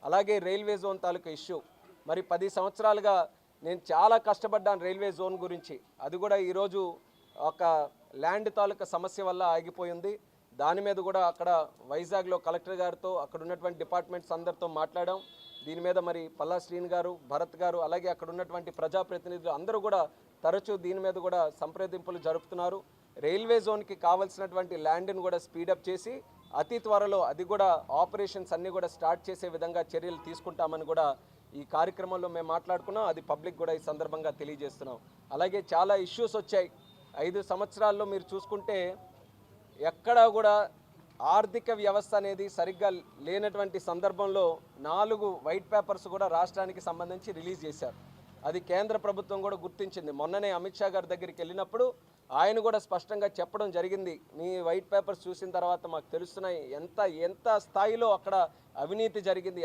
అలాగే railway zone తాలూకా issue, మరి 10 సంవత్సరాలుగా నేను చాలా కష్టపడ్డాను రైల్వే జోన్ గురించి. అది కూడా ఈరోజు ఒక ల్యాండ్ తాలూకా సమస్య వల్ల ఆగిపోయింది. దాని మీద కూడా అక్కడ వైజాగ్లో కలెక్టర్ గారితో అక్కడ ఉన్నటువంటి డిపార్ట్మెంట్స్ అందరితో మాట్లాడాం. దీని మీద మరి పల్లా శ్రీని గారు, భరత్ గారు, అలాగే అక్కడ ఉన్నటువంటి ప్రజాప్రతినిధులు అందరూ కూడా తరచూ దీని మీద కూడా సంప్రదింపులు జరుపుతున్నారు. రైల్వే జోన్కి కావాల్సినటువంటి ల్యాండ్ని కూడా స్పీడప్ చేసి అతి త్వరలో అది కూడా ఆపరేషన్స్ అన్నీ కూడా స్టార్ట్ చేసే విధంగా చర్యలు తీసుకుంటామని కూడా ఈ కార్యక్రమంలో మేము మాట్లాడుకున్నాం. అది పబ్లిక్ కూడా ఈ సందర్భంగా తెలియజేస్తున్నాం. అలాగే చాలా ఇష్యూస్ వచ్చాయి. 5 సంవత్సరాల్లో మీరు చూసుకుంటే ఎక్కడా కూడా ఆర్థిక వ్యవస్థ అనేది సరిగ్గా లేనటువంటి సందర్భంలో 4 వైట్ పేపర్స్ కూడా రాష్ట్రానికి సంబంధించి రిలీజ్ చేశారు. అది కేంద్ర ప్రభుత్వం కూడా గుర్తించింది. మొన్ననే అమిత్ షా గారి దగ్గరికి వెళ్ళినప్పుడు ఆయన కూడా స్పష్టంగా చెప్పడం జరిగింది. మీ వైట్ పేపర్స్ చూసిన తర్వాత మాకు తెలుస్తున్నాయి ఎంత స్థాయిలో అక్కడ అవినీతి జరిగింది.